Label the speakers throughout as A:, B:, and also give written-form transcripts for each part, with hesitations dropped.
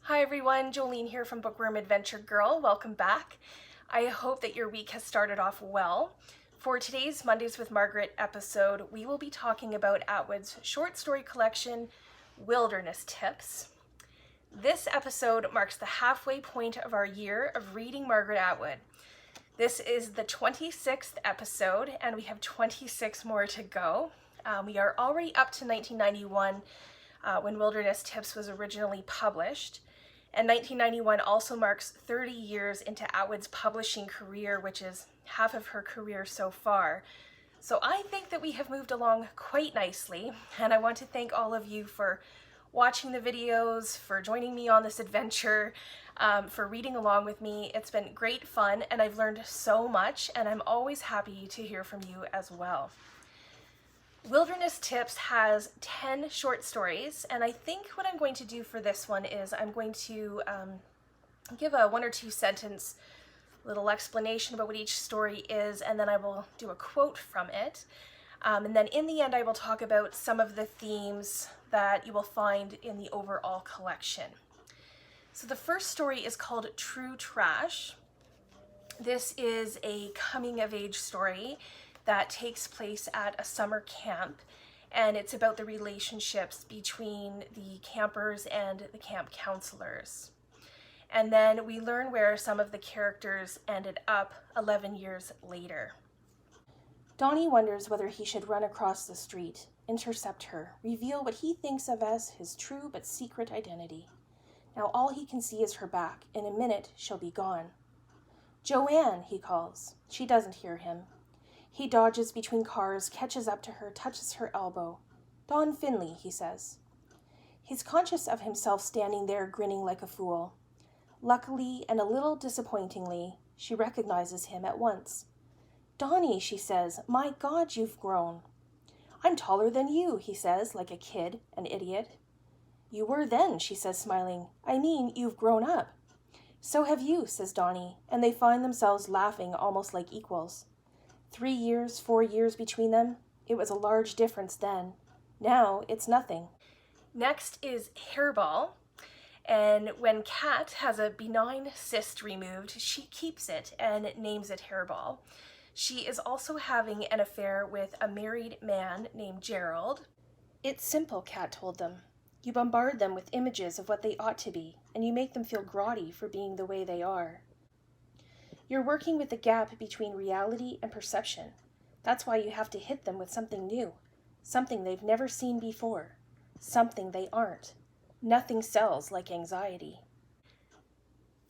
A: Hi everyone, Jolene here from Bookworm Adventure Girl. Welcome back. I hope that your week has started off well. For today's Mondays with Margaret episode, we will be talking about Atwood's short story collection, Wilderness Tips. This episode marks the halfway point of our year of reading Margaret Atwood. This is the 26th episode, and we have 26 more to go. We are already up to 1991, when Wilderness Tips was originally published. And 1991 also marks 30 years into Atwood's publishing career, which is half of her career so far. So I think that we have moved along quite nicely, and I want to thank all of you for watching the videos, for joining me on this adventure, for reading along with me. It's been great fun, and I've learned so much, and I'm always happy to hear from you as well. Wilderness Tips has 10 short stories, and I think what I'm going to do for this one is I'm going to give a 1 or 2 sentence little explanation about what each story is, and then I will do a quote from it. And then in the end I will talk about some of the themes that you will find in the overall collection. So the first story is called True Trash. This is a coming-of-age story that takes place at a summer camp, and it's about the relationships between the campers and the camp counselors. And then we learn where some of the characters ended up 11 years later. Donnie wonders whether he should run across the street, intercept her, reveal what he thinks of as his true but secret identity. Now all he can see is her back. In a minute, she'll be gone. "Joanne," he calls. She doesn't hear him. He dodges between cars, catches up to her, touches her elbow. "Don Finley," he says. He's conscious of himself standing there grinning like a fool. Luckily, and a little disappointingly, she recognizes him at once. "Donnie," she says, "my God, you've grown." "I'm taller than you," he says, like a kid, an idiot. "You were then," she says, smiling. "I mean, you've grown up." "So have you," says Donnie, and they find themselves laughing almost like equals. 3 years, 4 years between them. It was a large difference then. Now it's nothing. Next is Hairball. And when Kat has a benign cyst removed, she keeps it and names it Hairball. She is also having an affair with a married man named Gerald. "It's simple," Kat told them. "You bombard them with images of what they ought to be, and you make them feel grotty for being the way they are. You're working with the gap between reality and perception. That's why you have to hit them with something new, something they've never seen before, something they aren't. Nothing sells like anxiety."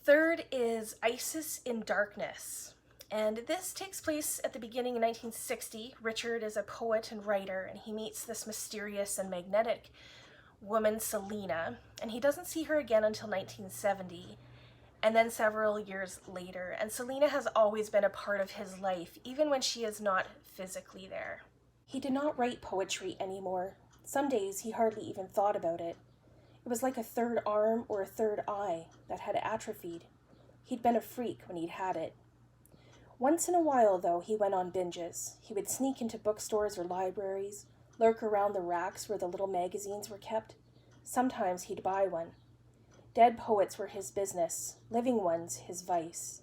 A: Third is Isis in Darkness. And this takes place at the beginning in 1960. Richard is a poet and writer, and he meets this mysterious and magnetic woman, Selena, and he doesn't see her again until 1970. And then several years later, and Selena has always been a part of his life, even when she is not physically there. He did not write poetry anymore. Some days he hardly even thought about it. It was like a third arm or a third eye that had atrophied. He'd been a freak when he'd had it. Once in a while, though, he went on binges. He would sneak into bookstores or libraries, lurk around the racks where the little magazines were kept. Sometimes he'd buy one. Dead poets were his business, living ones his vice.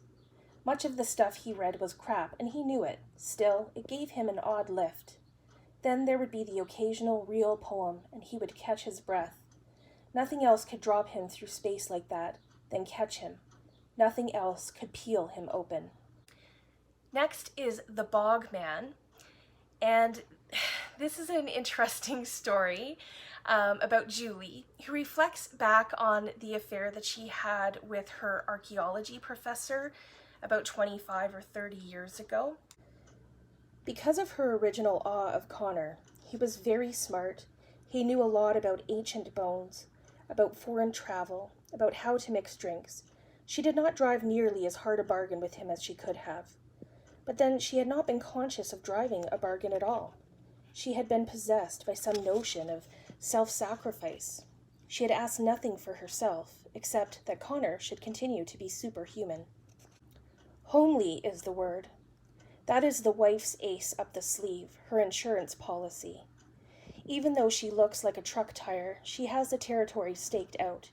A: Much of the stuff he read was crap, and he knew it. Still, it gave him an odd lift. Then there would be the occasional real poem, and he would catch his breath. Nothing else could drop him through space like that, then catch him. Nothing else could peel him open. Next is The Bog Man, and this is an interesting story about Julie, who reflects back on the affair that she had with her archaeology professor about 25 or 30 years ago. Because of her original awe of Connor, he was very smart. He knew a lot about ancient bones, about foreign travel, about how to mix drinks. She did not drive nearly as hard a bargain with him as she could have. But then she had not been conscious of driving a bargain at all. She had been possessed by some notion of self-sacrifice. She had asked nothing for herself, except that Connor should continue to be superhuman. Homely is the word. That is the wife's ace up the sleeve, her insurance policy. Even though she looks like a truck tire, she has the territory staked out.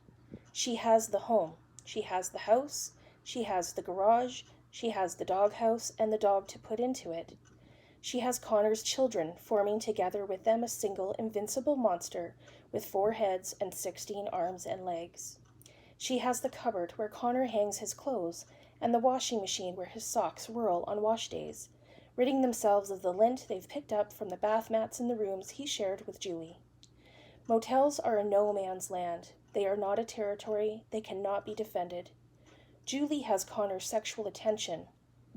A: She has the home, she has the house, she has the garage, she has the doghouse and the dog to put into it. She has Connor's children, forming together with them a single invincible monster with 4 heads and 16 arms and legs. She has the cupboard where Connor hangs his clothes and the washing machine where his socks whirl on wash days, ridding themselves of the lint they've picked up from the bath mats in the rooms he shared with Julie. Motels are a no man's land. They are not a territory. They cannot be defended. Julie has Connor's sexual attention,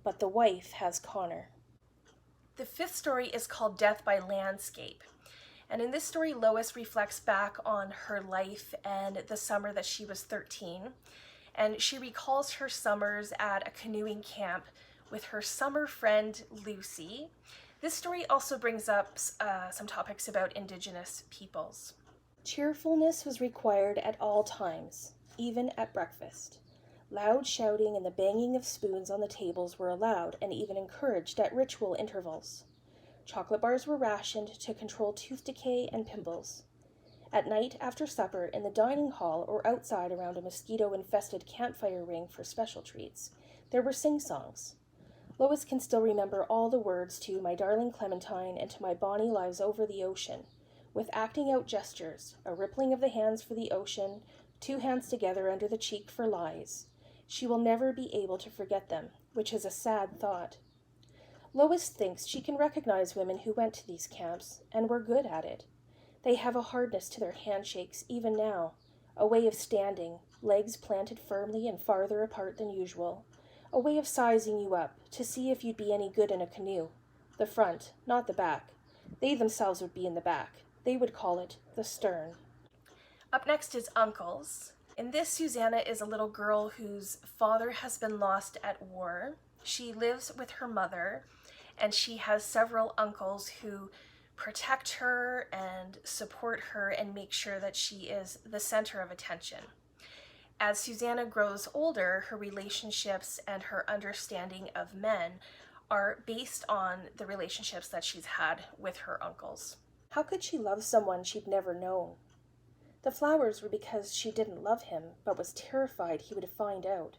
A: but the wife has Connor. The 5th story is called Death by Landscape. And in this story, Lois reflects back on her life and the summer that she was 13. And she recalls her summers at a canoeing camp with her summer friend, Lucy. This story also brings up some topics about Indigenous peoples. Cheerfulness was required at all times, even at breakfast. Loud shouting and the banging of spoons on the tables were allowed and even encouraged at ritual intervals. Chocolate bars were rationed to control tooth decay and pimples. At night, after supper, in the dining hall or outside around a mosquito-infested campfire ring for special treats, there were sing-songs. Lois can still remember all the words to My Darling Clementine and to My Bonnie Lies Over the Ocean, with acting out gestures, a rippling of the hands for the ocean, 2 hands together under the cheek for lies. She will never be able to forget them, which is a sad thought. Lois thinks she can recognize women who went to these camps and were good at it. They have a hardness to their handshakes even now, a way of standing, legs planted firmly and farther apart than usual, a way of sizing you up to see if you'd be any good in a canoe. The front, not the back. They themselves would be in the back. They would call it the stern. Up next is Uncles. In this, Susanna is a little girl whose father has been lost at war. She lives with her mother, and she has several uncles who protect her and support her and make sure that she is the center of attention. As Susanna grows older, her relationships and her understanding of men are based on the relationships that she's had with her uncles. How could she love someone she'd never known? The flowers were because she didn't love him, but was terrified he would find out.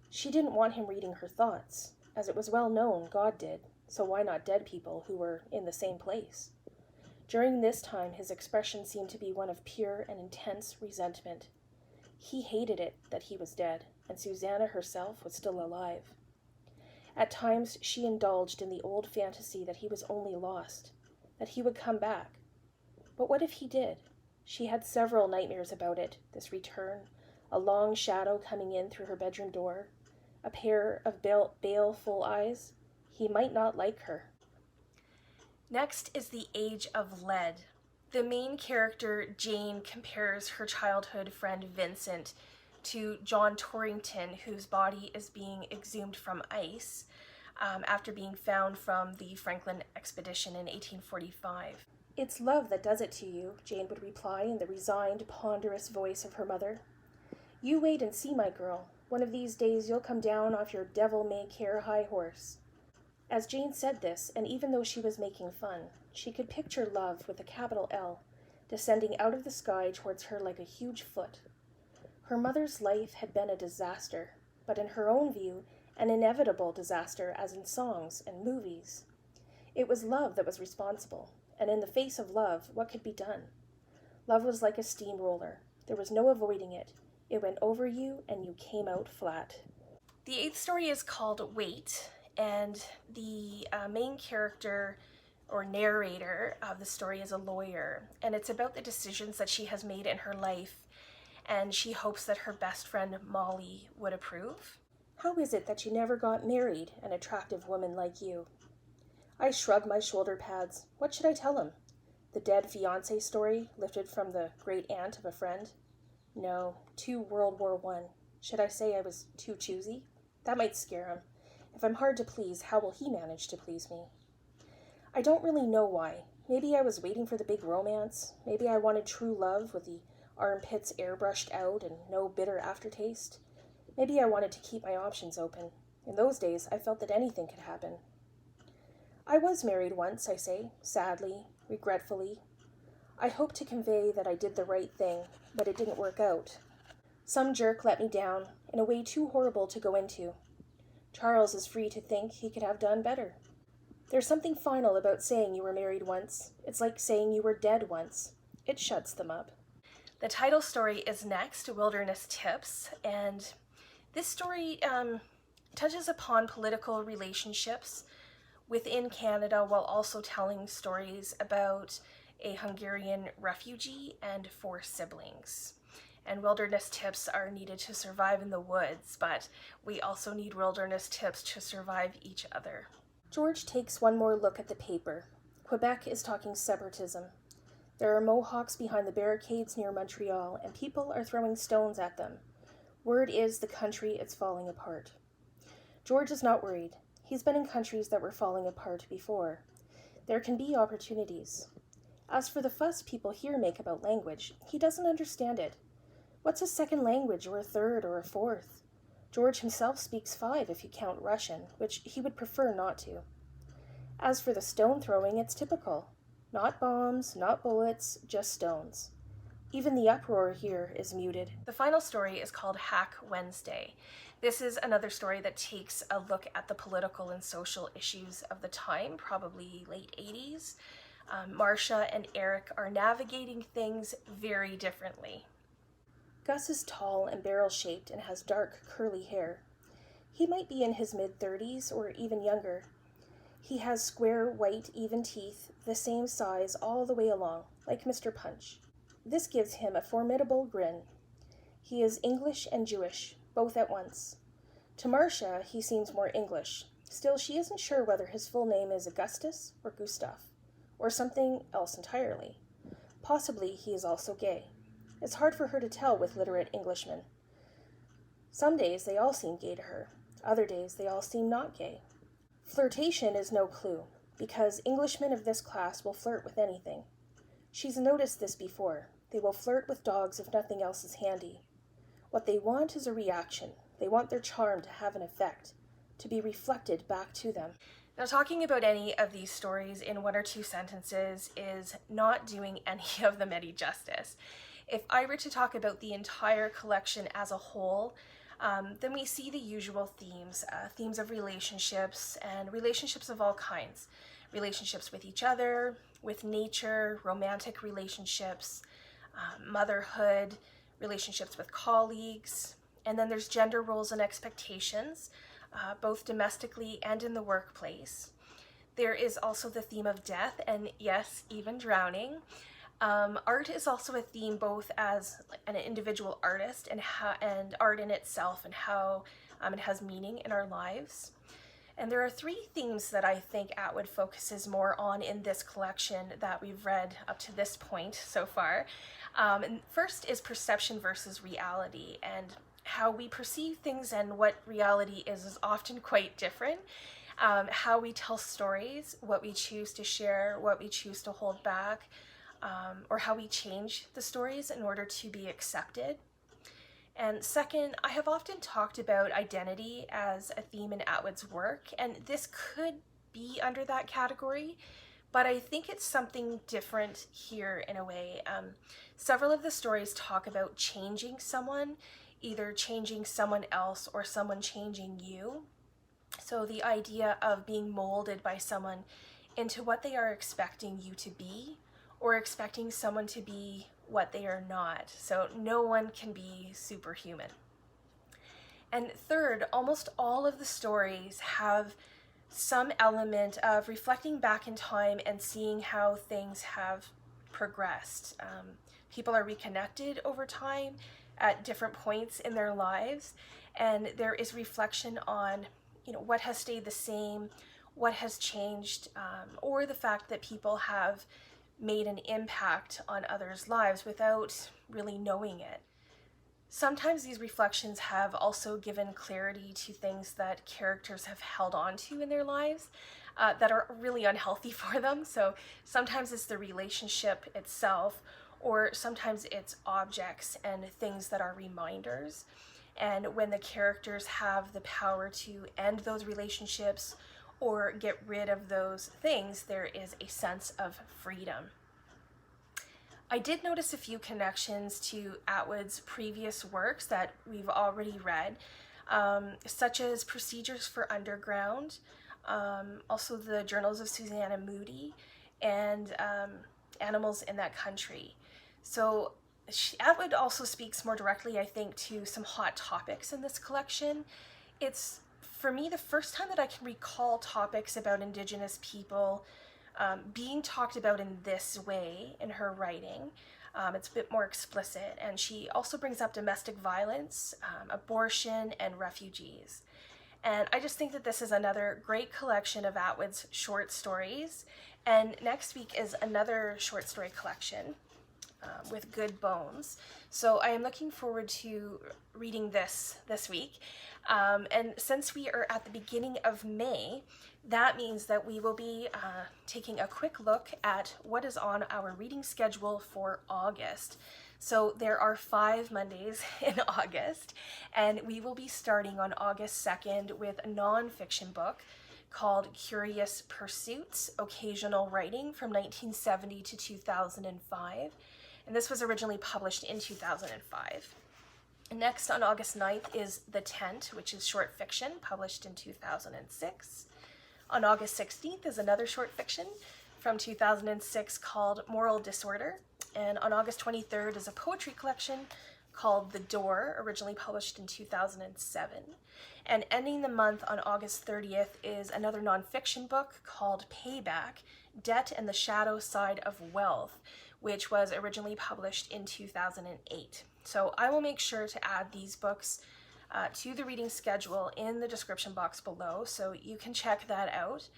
A: She didn't want him reading her thoughts, as it was well known God did, so why not dead people who were in the same place? During this time, his expression seemed to be one of pure and intense resentment. He hated it that he was dead, and Susanna herself was still alive. At times, she indulged in the old fantasy that he was only lost, that he would come back. But what if he did? She had several nightmares about it, this return, a long shadow coming in through her bedroom door, a pair of baleful eyes. He might not like her. Next is The Age of Lead. The main character, Jane, compares her childhood friend Vincent to John Torrington, whose body is being exhumed from ice after being found from the Franklin expedition in 1845. It's love that does it to you, Jane would reply in the resigned, ponderous voice of her mother. You wait and see, my girl. One of these days you'll come down off your devil-may-care high horse. As Jane said this, and even though she was making fun, she could picture love with a capital L, descending out of the sky towards her like a huge foot. Her mother's life had been a disaster, but in her own view, an inevitable disaster as in songs and movies. It was love that was responsible, and in the face of love, what could be done? Love was like a steamroller. There was no avoiding it. It went over you, and you came out flat. The 8th story is called Wait, and the main character or narrator of the story is a lawyer, and it's about the decisions that she has made in her life, and she hopes that her best friend Molly would approve. How is it that you never got married, an attractive woman like you? I shrug my shoulder pads. What should I tell him? The dead fiancé story, lifted from the great aunt of a friend? No, too World War I. Should I say I was too choosy? That might scare him. If I'm hard to please, how will he manage to please me? I don't really know why. Maybe I was waiting for the big romance. Maybe I wanted true love with the armpits airbrushed out and no bitter aftertaste. Maybe I wanted to keep my options open. In those days, I felt that anything could happen. I was married once, I say, sadly, regretfully. I hope to convey that I did the right thing, but it didn't work out. Some jerk let me down in a way too horrible to go into. Charles is free to think he could have done better. There's something final about saying you were married once. It's like saying you were dead once. It shuts them up. The title story is next, Wilderness Tips, and this story touches upon political relationships within Canada while also telling stories about a Hungarian refugee and 4 siblings. And wilderness tips are needed to survive in the woods, but we also need wilderness tips to survive each other. George takes one more look at the paper. Quebec is talking separatism. There are Mohawks behind the barricades near Montreal, and people are throwing stones at them. Word is the country is falling apart. George is not worried. He's been in countries that were falling apart before. There can be opportunities. As for the fuss people here make about language, he doesn't understand it. What's a second language or a third or a fourth? George himself speaks 5 if you count Russian, which he would prefer not to. As for the stone throwing, it's typical. Not bombs, not bullets, just stones. Even the uproar here is muted. The final story is called Hack Wednesday. This is another story that takes a look at the political and social issues of the time, probably late 80s. Marcia and Eric are navigating things very differently. Gus is tall and barrel-shaped and has dark, curly hair. He might be in his mid-30s or even younger. He has square, white, even teeth, the same size all the way along, like Mr. Punch. This gives him a formidable grin. He is English and Jewish, both at once. To Marcia, he seems more English. Still, she isn't sure whether his full name is Augustus or Gustav, or something else entirely. Possibly he is also gay. It's hard for her to tell with literate Englishmen. Some days they all seem gay to her. Other days they all seem not gay. Flirtation is no clue, because Englishmen of this class will flirt with anything. She's noticed this before. They will flirt with dogs if nothing else is handy. What they want is a reaction. They want their charm to have an effect, to be reflected back to them. Now, talking about any of these stories in 1 or 2 sentences is not doing any of them any justice. If I were to talk about the entire collection as a whole, then we see the usual themes of relationships and relationships of all kinds. Relationships with each other, with nature, romantic relationships, motherhood, relationships with colleagues, and then there's gender roles and expectations, both domestically and in the workplace. There is also the theme of death and, yes, even drowning. Art is also a theme both as an individual artist and art in itself and how it has meaning in our lives. And there are 3 themes that I think Atwood focuses more on in this collection that we've read up to this point so far. And first is perception versus reality, and how we perceive things and what reality is often quite different. How we tell stories, what we choose to share, what we choose to hold back, or how we change the stories in order to be accepted. And second, I have often talked about identity as a theme in Atwood's work, and this could be under that category, but I think it's something different here in a way. Several of the stories talk about changing someone, either changing someone else or someone changing you. So the idea of being molded by someone into what they are expecting you to be, or expecting someone to be what they are not. So no one can be superhuman. And third, almost all of the stories have some element of reflecting back in time and seeing how things have progressed. People are reconnected over time at different points in their lives, and there is reflection on, what has stayed the same, what has changed, or the fact that people have made an impact on others' lives without really knowing it. Sometimes these reflections have also given clarity to things that characters have held on to in their lives that are really unhealthy for them. So sometimes it's the relationship itself, or sometimes it's objects and things that are reminders. And when the characters have the power to end those relationships or get rid of those things, there is a sense of freedom. I did notice a few connections to Atwood's previous works that we've already read, such as Procedures for Underground, also the Journals of Susanna Moodie, and Animals in That Country. So Atwood also speaks more directly, I think, to some hot topics in this collection. It's, for me, the first time that I can recall topics about Indigenous people being talked about in this way in her writing. It's a bit more explicit, and she also brings up domestic violence, abortion, and refugees. And I just think that this is another great collection of Atwood's short stories. And next week is another short story collection with Good Bones. So I am looking forward to reading this week. And since we are at the beginning of May, that means that we will be taking a quick look at what is on our reading schedule for August. So there are 5 Mondays in August, and we will be starting on August 2nd with a nonfiction book called Curious Pursuits, Occasional Writing from 1970 to 2005. And this was originally published in 2005. Next, on August 9th, is The Tent, which is short fiction, published in 2006. On August 16th is another short fiction from 2006 called Moral Disorder. And on August 23rd is a poetry collection called The Door, originally published in 2007. And ending the month on August 30th is another nonfiction book called Payback, Debt and the Shadow Side of Wealth, which was originally published in 2008. So I will make sure to add these books to the reading schedule in the description box below, so you can check that out.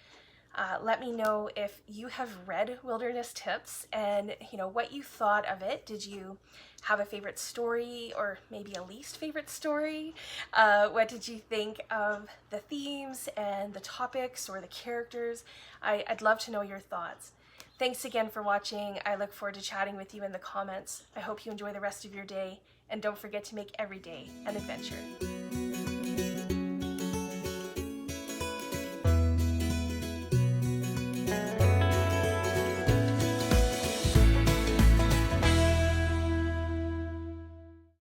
A: Let me know if you have read Wilderness Tips and what you thought of it. Did you have a favorite story, or maybe a least favorite story? What did you think of the themes and the topics or the characters? I'd love to know your thoughts. Thanks again for watching. I look forward to chatting with you in the comments. I hope you enjoy the rest of your day, and don't forget to make every day an adventure.